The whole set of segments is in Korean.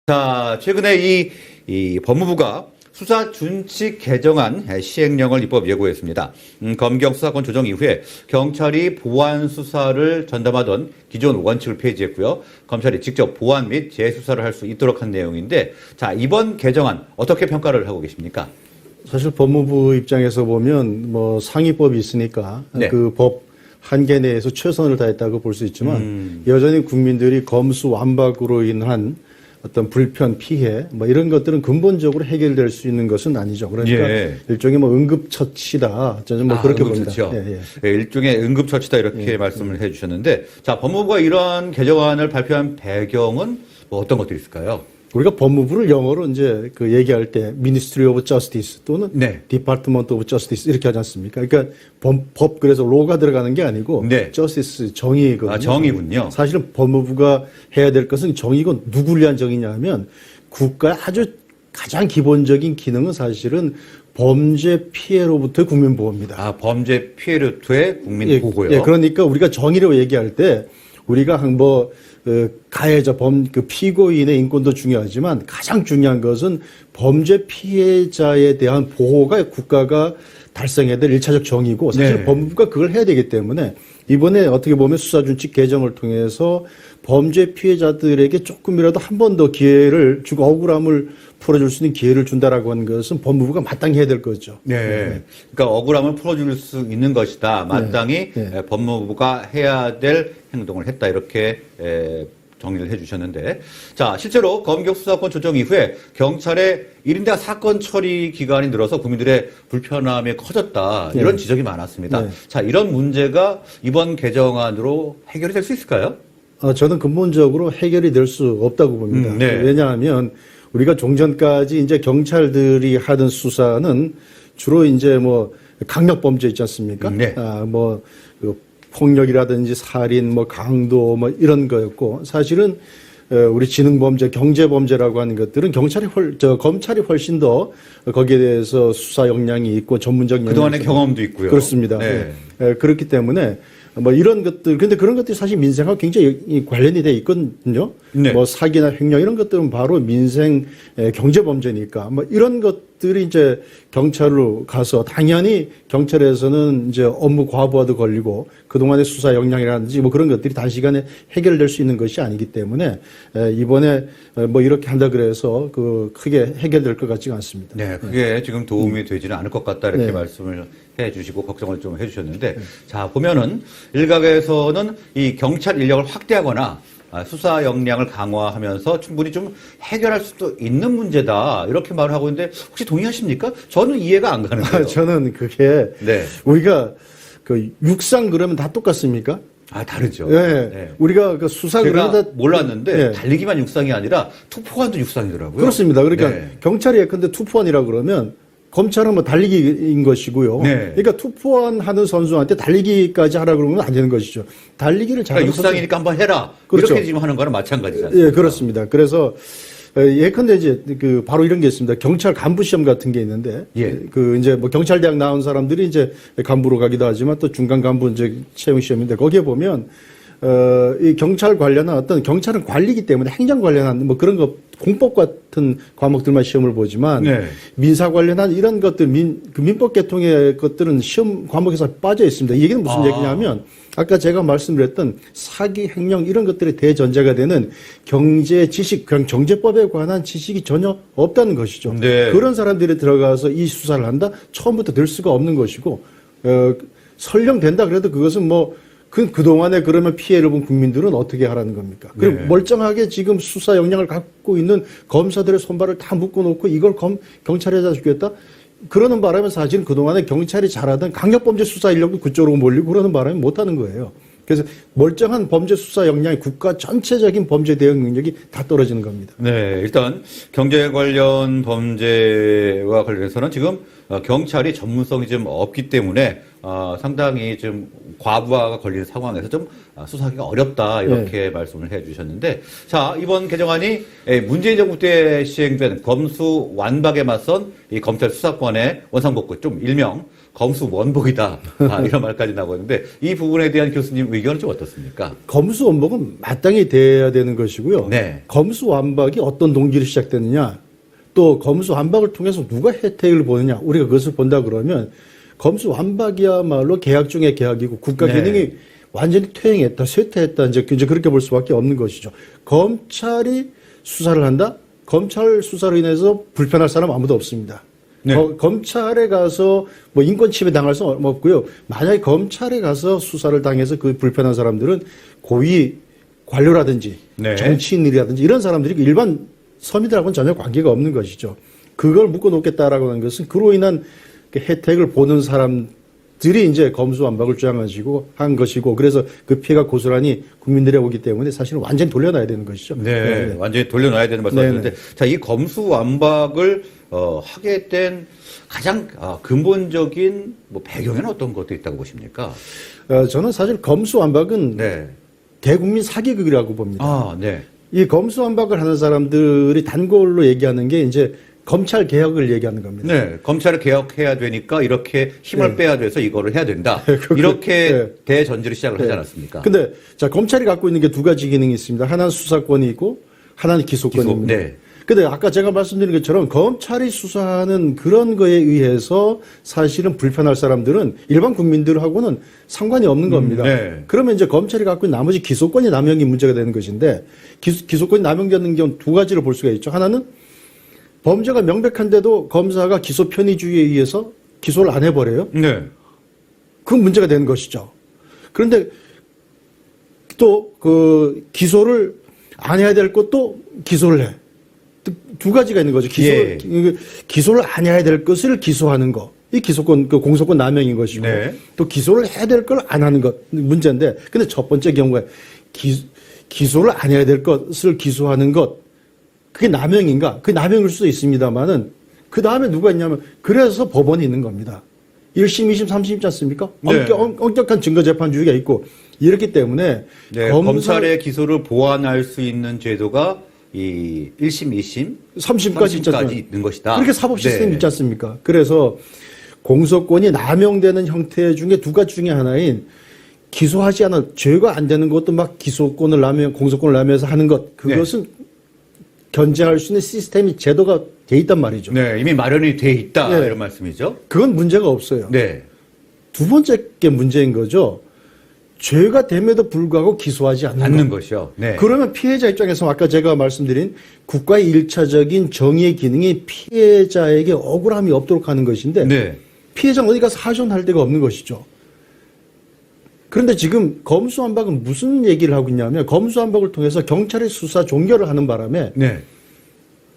자, 최근에 이 법무부가 수사 준칙 개정안 시행령을 입법 예고했습니다. 검경 수사권 조정 이후에 경찰이 보안 수사를 전담하던 기존 원칙을 폐지했고요. 검찰이 직접 보안 및 재수사를 할 수 있도록 한 내용인데, 자, 이번 개정안 어떻게 평가를 하고 계십니까? 사실 법무부 입장에서 보면 뭐 상위법이 있으니까 네. 그 법 한계 내에서 최선을 다했다고 볼 수 있지만 여전히 국민들이 검수 완박으로 인한 어떤 불편, 피해, 뭐 이런 것들은 근본적으로 해결될 수 있는 것은 아니죠. 그러니까 예. 일종의 뭐 응급처치다. 저는 뭐 그렇게 봅니다. 예, 일종의 응급처치다 이렇게 말씀을 해주셨는데, 자, 법무부가 이런 개정안을 발표한 배경은 뭐 어떤 것들이 있을까요? 우리가 법무부를 영어로 이제 그 얘기할 때 Ministry of Justice 또는 네. Department of Justice 이렇게 하지 않습니까? 그러니까 법 그래서 로가 들어가는 게 아니고 네. Justice 정의거든요. 아, 정의군요. 사실은 법무부가 해야 될 것은 정의고 누구를 위한 정의냐 하면 국가의 아주 가장 기본적인 기능은 사실은 범죄 피해로부터의 국민 보호입니다. 아, 범죄 피해로부터의 국민 보호요. 예, 그러니까 우리가 정의로 얘기할 때 우리가 뭐 가해자 그 피고인의 인권도 중요하지만 가장 중요한 것은 범죄 피해자에 대한 보호가 국가가 달성해야 될 1차적 정의고 사실 네. 법무부가 그걸 해야 되기 때문에 이번에 어떻게 보면 수사준칙 개정을 통해서 범죄 피해자들에게 조금이라도 한 번 더 기회를 주고 억울함을 풀어줄 수 있는 기회를 준다라고 하는 것은 법무부가 마땅히 해야 될 거죠. 네. 그러니까 억울함을 풀어줄 수 있는 것이다. 마땅히 법무부가 해야 될 행동을 했다. 이렇게 정리를 해주셨는데, 자, 실제로 검경 수사권 조정 이후에 경찰의 1인당 사건 처리 기간이 늘어서 국민들의 불편함이 커졌다. 이런 지적이 많았습니다. 자, 이런 문제가 이번 개정안으로 해결이 될 수 있을까요? 저는 근본적으로 해결이 될 수 없다고 봅니다. 네. 왜냐하면 우리가 종전까지 이제 경찰들이 하던 수사는 주로 이제 뭐 강력 범죄 있지 않습니까? 네. 뭐 그 폭력이라든지 살인, 뭐 강도 뭐 이런 거였고 사실은 우리 지능범죄, 경제범죄라고 하는 것들은 검찰이 훨씬 더 거기에 대해서 수사 역량이 있고 전문적 그동안의 경험도 있고요. 그렇습니다. 네. 그렇기 때문에 뭐 이런 것들, 근데 그런 것들이 사실 민생하고 굉장히 관련이 돼 있거든요. 네. 뭐 사기나 횡령 이런 것들은 바로 민생 경제범죄니까 뭐 이런 것들이 이제 경찰로 가서 당연히 경찰에서는 이제 업무 과부하도 걸리고 그동안의 수사 역량이라든지 뭐 그런 것들이 단시간에 해결될 수 있는 것이 아니기 때문에 이번에 뭐 이렇게 한다 그래서 그 크게 해결될 것 같지가 않습니다. 네, 그게 지금 도움이 되지는 않을 것 같다 이렇게 말씀을 해주시고 걱정을 좀 해주셨는데, 자, 보면은 일각에서는 이 경찰 인력을 확대하거나 수사 역량을 강화하면서 충분히 좀 해결할 수도 있는 문제다 이렇게 말을 하고 있는데 혹시 동의하십니까? 저는 이해가 안 가는데요. 저는 그게 우리가 그 육상 그러면 다 똑같습니까? 다르죠. 네. 네. 우리가 그 수사 제가 그러면 다 몰랐는데 달리기만 육상이 아니라 투포환도 육상이더라고요. 그렇습니다. 그러니까 경찰이 예컨대 투포환이라 그러면 검찰은 뭐 달리기인 것이고요. 그러니까 투포환 하는 선수한테 달리기까지 하라 그러면 안 되는 것이죠. 달리기를 잘하는 그러니까 육상이니까 한번 해라. 그렇죠. 이렇게 지금 하는 거랑 마찬가지잖아요. 예, 그렇습니다. 그래서 예컨대 이제 그 바로 이런 게 있습니다. 경찰 간부 시험 같은 게 있는데 그 이제 뭐 경찰대학 나온 사람들이 이제 간부로 가기도 하지만 또 중간 간부 이제 채용 시험인데 거기에 보면 이 경찰 관련한 어떤 경찰은 관리기 때문에 행정 관련한 뭐 그런 거 공법 같은 과목들만 시험을 보지만 민사 관련한 이런 것들 그 민법 계통의 것들은 시험 과목에서 빠져 있습니다. 이 얘기는 무슨 얘기냐면 아까 제가 말씀드렸던 사기, 횡령 이런 것들의 대전제가 되는 경제 지식, 경제법에 관한 지식이 전혀 없다는 것이죠. 그런 사람들이 들어가서 이 수사를 한다? 처음부터 될 수가 없는 것이고 설령 된다 그래도 그것은 뭐 그동안에 그러면 피해를 본 국민들은 어떻게 하라는 겁니까? 그리고 멀쩡하게 지금 수사 역량을 갖고 있는 검사들의 손발을 다 묶어놓고 이걸 경찰에다 주겠다? 그러는 바람에 사실은 그동안에 경찰이 잘하던 강력범죄 수사 인력도 그쪽으로 몰리고 그러는 바람에 못하는 거예요. 그래서 멀쩡한 범죄 수사 역량이 국가 전체적인 범죄 대응 능력이 다 떨어지는 겁니다. 네, 일단 경제 관련 범죄와 관련해서는 지금 경찰이 전문성이 좀 없기 때문에 상당히 좀 과부하가 걸리는 상황에서 좀 수사하기가 어렵다 이렇게 말씀을 해주셨는데, 자, 이번 개정안이 문재인 정부 때 시행된 검수 완박에 맞선 이 검찰 수사권의 원상복구, 좀 일명 검수 원복이다. 이런 말까지 나오고 있는데 이 부분에 대한 교수님 의견은 좀 어떻습니까? 검수 원복은 마땅히 돼야 되는 것이고요. 네. 검수 완박이 어떤 동기로 시작되느냐, 또 검수 완박을 통해서 누가 혜택을 보느냐, 우리가 그것을 본다 그러면 검수 완박이야말로 계약 중에 계약이고 국가 네. 기능이 완전히 퇴행했다, 쇠퇴했다, 이제 그렇게 볼 수밖에 없는 것이죠. 검찰이 수사를 한다? 검찰 수사로 인해서 불편할 사람 아무도 없습니다. 네. 검찰에 가서 뭐 인권 침해 당할 수 없고요. 만약에 검찰에 가서 수사를 당해서 그 불편한 사람들은 고위 관료라든지 네. 정치인이라든지 이런 사람들이 일반 서민들하고는 전혀 관계가 없는 것이죠. 그걸 묶어놓겠다라고 하는 것은 그로 인한 그 혜택을 보는 사람들이 이제 검수완박을 주장하시고 한 것이고, 그래서 그 피해가 고스란히 국민들에 오기 때문에 사실은 완전히 돌려놔야 되는 것이죠. 네, 완전히 돌려놔야 되는 말씀이었는데, 자, 이 검수완박을 하게 된 가장 근본적인 뭐 배경에는 어떤 것도 있다고 보십니까? 저는 사실 검수완박은 네. 대국민 사기극이라고 봅니다. 네. 이 검수완박을 하는 사람들이 단골로 얘기하는 게 이제 검찰 개혁을 얘기하는 겁니다. 네, 검찰을 개혁해야 되니까 이렇게 힘을 네. 빼야 돼서 이거를 해야 된다. 이렇게 대전제를 시작을 하지 않았습니까? 근데 자, 검찰이 갖고 있는 게 두 가지 기능이 있습니다. 하나는 수사권이 있고 하나는 기소권입니다. 네. 근데 아까 제가 말씀드린 것처럼 검찰이 수사하는 그런 거에 의해서 사실은 불편할 사람들은 일반 국민들하고는 상관이 없는 겁니다. 네. 그러면 이제 검찰이 갖고 있는 나머지 기소권이 남용이 문제가 되는 것인데, 기소권이 남용되는 경우 두 가지로 볼 수가 있죠. 하나는 범죄가 명백한데도 검사가 기소 편의주의에 의해서 기소를 안 해버려요. 네. 그건 문제가 되는 것이죠. 그런데 또 그 기소를 안 해야 될 것도 기소를 해. 두 가지가 있는 거죠. 기소를 안 해야 될 것을 기소하는 거. 이 기소권, 그 공소권 남용인 것이고. 네. 또 기소를 해야 될 걸 안 하는 것. 문제인데. 근데 첫 번째 경우에 기소를 안 해야 될 것을 기소하는 것. 그게 남용인가? 그게 남용일 수도 있습니다만은 그 다음에 누가 있냐면 그래서 법원이 있는 겁니다. 1심, 2심, 3심 있지 않습니까? 네. 엄격한 증거재판주의가 있고 이렇기 때문에 네, 검찰의 기소를 보완할 수 있는 제도가 이 1심, 2심, 3심까지 있는 것이다. 그렇게 사법 시스템이 네. 있지 않습니까? 그래서 공소권이 남용되는 형태 중에 두 가지 중에 하나인 기소하지 않은 죄가 안 되는 것도 막 기소권을 남용, 공소권을 남용해서 하는 것, 그것은 견제할 수 있는 시스템이 제도가 돼 있단 말이죠. 네, 이미 마련이 돼 있다 네. 이런 말씀이죠. 그건 문제가 없어요. 네. 두 번째 게 문제인 거죠. 죄가 됨에도 불구하고 기소하지 않는 것. 것이요. 네. 그러면 피해자 입장에서 아까 제가 말씀드린 국가의 일차적인 정의의 기능이 피해자에게 억울함이 없도록 하는 것인데 네. 피해자는 어디 가서 하소연할 데가 없는 것이죠. 그런데 지금 검수완박은 무슨 얘기를 하고 있냐면 검수완박을 통해서 경찰의 수사 종결을 하는 바람에 네.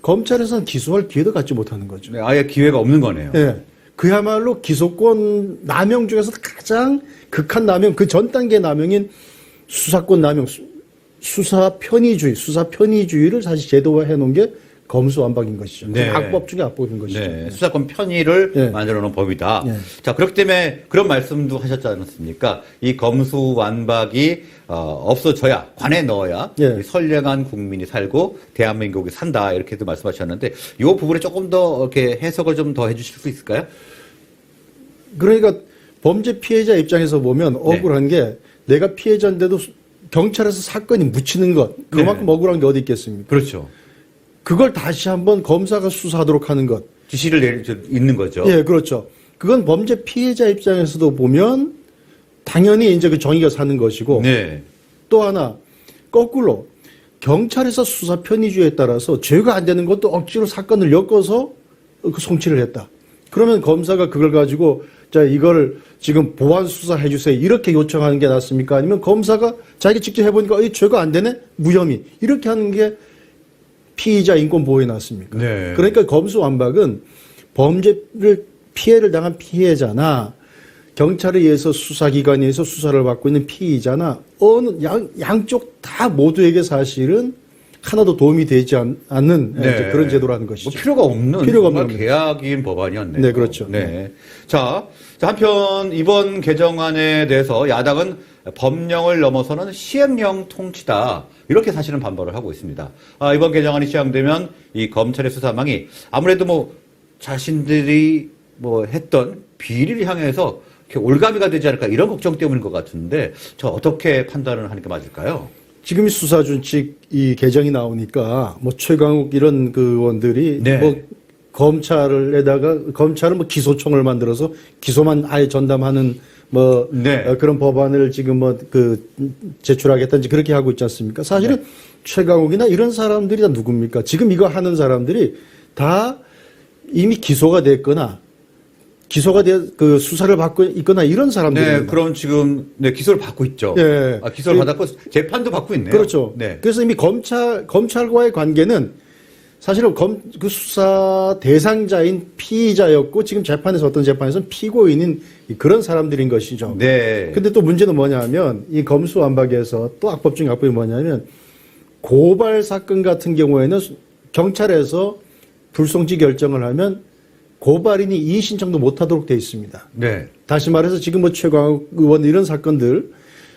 검찰에서는 기소할 기회도 갖지 못하는 거죠. 네, 아예 기회가 없는 거네요. 예. 그야말로 기소권 남용 중에서 가장 극한 남용, 그 전 단계 남용인 수사권 남용, 수사 편의주의를 사실 제도화해 놓은 게 검수완박인 것이죠. 네. 악법 중에 악법인 것이죠. 네, 수사권 편의를 네. 만들어 놓은 법이다. 네. 자, 그렇기 때문에 그런 말씀도 하셨지 않습니까? 이 검수완박이 없어져야, 관에 넣어야 네. 이 선량한 국민이 살고 대한민국이 산다 이렇게도 말씀하셨는데 이 부분에 조금 더 이렇게 해석을 좀 더 해주실 수 있을까요? 그러니까 범죄 피해자 입장에서 보면 억울한 게 내가 피해자인데도 경찰에서 사건이 묻히는 것, 그만큼 억울한 게 어디 있겠습니까? 그렇죠. 그걸 다시 한번 검사가 수사하도록 하는 것. 지시를 있는 거죠. 예, 그렇죠. 그건 범죄 피해자 입장에서도 보면 당연히 이제 그 정의가 사는 것이고 네. 또 하나 거꾸로 경찰에서 수사 편의주의에 따라서 죄가 안 되는 것도 억지로 사건을 엮어서 그 송치를 했다. 그러면 검사가 그걸 가지고 자 이걸 지금 보완 수사해 주세요 이렇게 요청하는 게 낫습니까? 아니면 검사가 자기 직접 해보니까 이 죄가 안 되네 무혐의 이렇게 하는 게 피의자 인권 보호에 낫습니까? 네. 그러니까 검수완박은 범죄를 피해를 당한 피해자나 경찰에 의해서 수사기관에 의해서 수사를 받고 있는 피의자나 어느 양쪽 다 모두에게 사실은 하나도 도움이 되지 않는 네. 그런 제도라는 것이죠. 뭐 필요가 없는 필요가 정말 없는 계약인 법안이었네요. 네, 그렇죠. 네. 자, 한편 이번 개정안에 대해서 야당은 법령을 넘어서는 시행령 통치다. 이렇게 사실은 반발을 하고 있습니다. 이번 개정안이 시행되면 이 검찰의 수사망이 아무래도 뭐 자신들이 뭐 했던 비리를 향해서 이렇게 올가미가 되지 않을까 이런 걱정 때문인 것 같은데 저 어떻게 판단을 하는 게 맞을까요? 지금 수사준칙 이 개정이 나오니까 뭐 최강욱 이런 그 의원들이 네. 뭐 검찰은 뭐 기소청을 만들어서 기소만 아예 전담하는 뭐 네. 그런 법안을 지금 뭐 그 제출하겠다든지 그렇게 하고 있지 않습니까? 사실은 최강욱이나 이런 사람들이 다 누굽니까? 지금 이거 하는 사람들이 다 이미 기소가 됐거나 그 수사를 받고 있거나 이런 사람들입니다. 네, 그럼 지금 네, 기소를 받고 있죠. 예. 기소를 받았고 재판도 받고 있네요. 그렇죠. 네. 그래서 이미 검찰과의 관계는 사실은 그 수사 대상자인 피의자였고 지금 재판에서 어떤 재판에서는 피고인인 그런 사람들인 것이죠. 네. 근데 또 문제는 뭐냐면 이 검수완박에서 또 악법 중에 악법이 뭐냐면 고발 사건 같은 경우에는 경찰에서 불송치 결정을 하면 고발인이 이의 신청도 못하도록 돼 있습니다. 네. 다시 말해서 지금 뭐 최강욱 의원 이런 사건들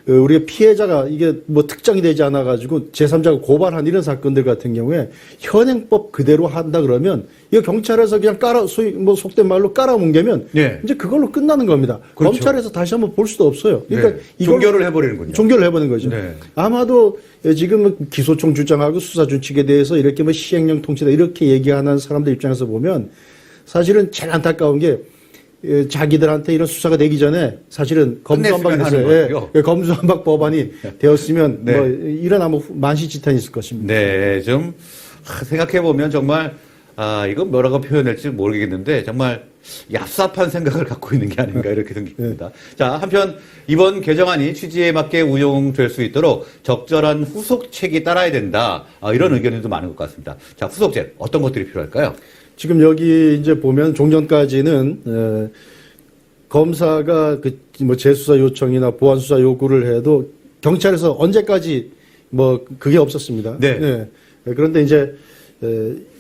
우리가 피해자가 이게 뭐 특정이 되지 않아 가지고 제3자가 고발한 이런 사건들 같은 경우에 현행법 그대로 한다 그러면 이거 경찰에서 그냥 소위 뭐 속된 말로 깔아뭉개면 네. 이제 그걸로 끝나는 겁니다. 그렇죠. 검찰에서 다시 한번 볼 수도 없어요. 그러니까 네. 이걸 종결을 해버리는군요. 종결을 해버리는 거죠. 네. 아마도 지금 기소청 주장하고 수사준칙에 대해서 이렇게 뭐 시행령 통치다 이렇게 얘기하는 사람들 입장에서 보면 사실은 제일 안타까운 게 자기들한테 이런 수사가 되기 전에 사실은 검수완박이 끝냈으면 됐어요. 하는 거고요. 검수완박 법안이 되었으면 네. 뭐 이런 아무 만시지탄이 있을 것입니다. 네, 좀 생각해 보면 정말 이건 뭐라고 표현할지 모르겠는데 정말 얍삽한 생각을 갖고 있는 게 아닌가 이렇게 생각합니다. 자, 한편 이번 개정안이 취지에 맞게 운용될 수 있도록 적절한 후속책이 따라야 된다. 이런 의견이 좀 많은 것 같습니다. 자, 후속책 어떤 것들이 필요할까요? 지금 여기 이제 보면 종전까지는 검사가 그 뭐 재수사 요청이나 보완 수사 요구를 해도 경찰에서 언제까지 뭐 그게 없었습니다. 네. 그런데 이제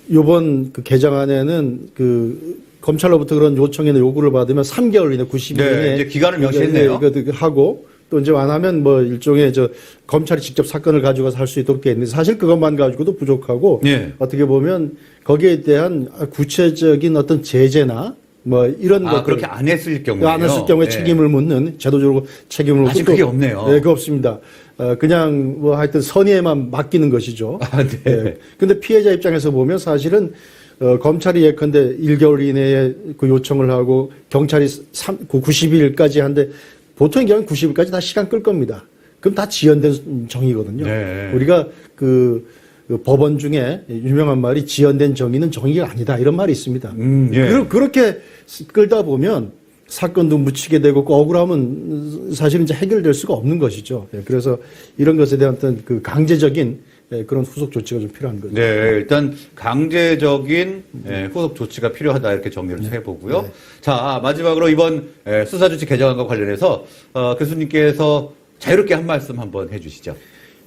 요번 그 개정안에는 그 검찰로부터 그런 요청이나 요구를 받으면 3개월 이내 90일 네, 이내 이제 기간을 명시했네요. 이거 하고 또 이제 안 하면 뭐 일종의 검찰이 직접 사건을 가지고서 할 수 있도록 돼 있는데 사실 그것만 가지고도 부족하고 네. 어떻게 보면 거기에 대한 구체적인 어떤 제재나 뭐 이런 것들 그렇게 안 했을 경우에요. 안 했을 경우에 네. 책임을 묻는 제도적으로 책임을 묻고 아직 그게 없네요. 네, 그거 없습니다. 그냥 뭐 하여튼 선의에만 맡기는 것이죠. 네. 근데 피해자 입장에서 보면 사실은 검찰이 예컨대 1개월 이내에 그 요청을 하고 경찰이 90일까지 한데 보통의 경우는 90일까지 다 시간 끌 겁니다. 그럼 다 지연된 정의거든요. 네. 우리가 그 법원 중에 유명한 말이 지연된 정의는 정의가 아니다 이런 말이 있습니다. 예. 그렇게 끌다 보면 사건도 묻히게 되고 억울하면 사실은 이제 해결될 수가 없는 것이죠. 그래서 이런 것에 대한 어떤 그 강제적인 그런 후속 조치가 좀 필요한 거죠. 네, 일단 강제적인 후속 조치가 필요하다 이렇게 정리를 해보고요. 네. 자, 마지막으로 이번 수사조치 개정안과 관련해서 교수님께서 자유롭게 한 말씀 한번 해주시죠.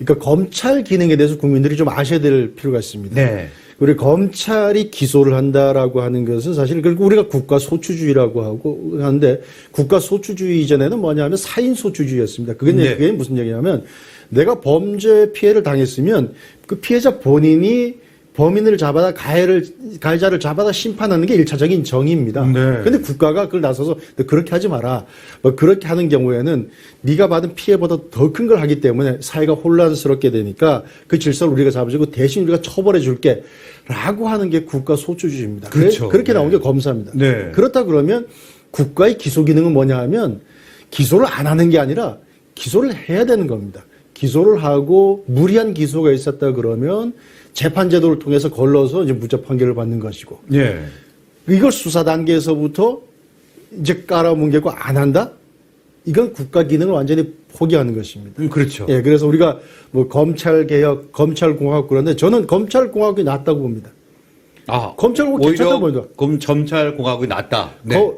그러니까 검찰 기능에 대해서 국민들이 좀 아셔야 될 필요가 있습니다. 네. 우리 검찰이 기소를 한다라고 하는 것은 사실 그리고 우리가 국가 소추주의라고 하고 하는데 국가 소추주의 이전에는 뭐냐면 사인 소추주의였습니다. 그게 무슨 얘기냐면 내가 범죄 피해를 당했으면 그 피해자 본인이 범인을 잡아다 가해자를 잡아다 심판하는 게 1차적인 정의입니다. 네. 근데 국가가 그걸 나서서 너 그렇게 하지 마라. 뭐 그렇게 하는 경우에는 네가 받은 피해보다 더 큰 걸 하기 때문에 사회가 혼란스럽게 되니까 그 질서를 우리가 잡아주고 대신 우리가 처벌해 줄게. 라고 하는 게 국가 소추주의입니다. 그렇죠. 그렇게 나온 네. 게 검사입니다. 네. 그렇다 그러면 국가의 기소 기능은 뭐냐 하면 기소를 안 하는 게 아니라 기소를 해야 되는 겁니다. 기소를 하고 무리한 기소가 있었다 그러면 재판제도를 통해서 걸러서 이제 무죄 판결을 받는 것이고. 예. 이걸 수사 단계에서부터 이제 깔아뭉개고 안 한다? 이건 국가 기능을 완전히 포기하는 것입니다. 그렇죠. 예, 그래서 우리가 뭐 검찰 개혁, 검찰 공화국 그런데 저는 검찰 공화국이 낫다고 봅니다. 검찰 공화국 괜찮다고 봅니다. 검찰 공화국이 낫다. 네.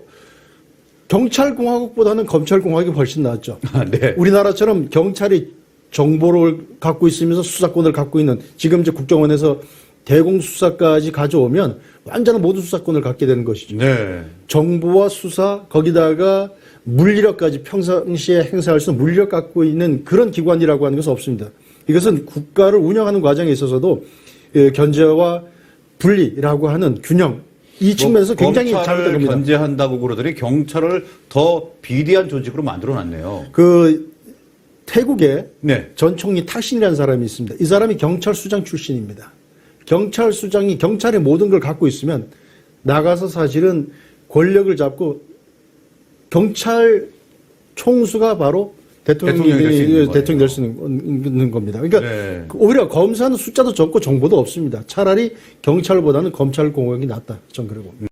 경찰 공화국보다는 검찰 공화국이 훨씬 낫죠. 네. 우리나라처럼 경찰이 정보를 갖고 있으면서 수사권을 갖고 있는 지금 이제 국정원에서 대공수사까지 가져오면 완전한 모든 수사권을 갖게 되는 것이죠. 네. 정보와 수사 거기다가 물리력까지 평상시에 행사할 수 있는 물리력 갖고 있는 그런 기관이라고 하는 것은 없습니다. 이것은 국가를 운영하는 과정에 있어서도 견제와 분리라고 하는 균형 이 측면에서 굉장히 잘못된 검찰을 겁니다. 견제한다고 그러더니 경찰을 더 비대한 조직으로 만들어놨네요. 그 태국에 네. 전 총리 탁신이라는 사람이 있습니다. 이 사람이 경찰수장 출신입니다. 경찰수장이 경찰의 모든 걸 갖고 있으면 나가서 사실은 권력을 잡고 경찰 총수가 바로 대통령이 될 수 있는 겁니다. 그러니까 네. 오히려 검사는 숫자도 적고 정보도 없습니다. 차라리 경찰보다는 검찰 공격이 낫다. 전 그러고.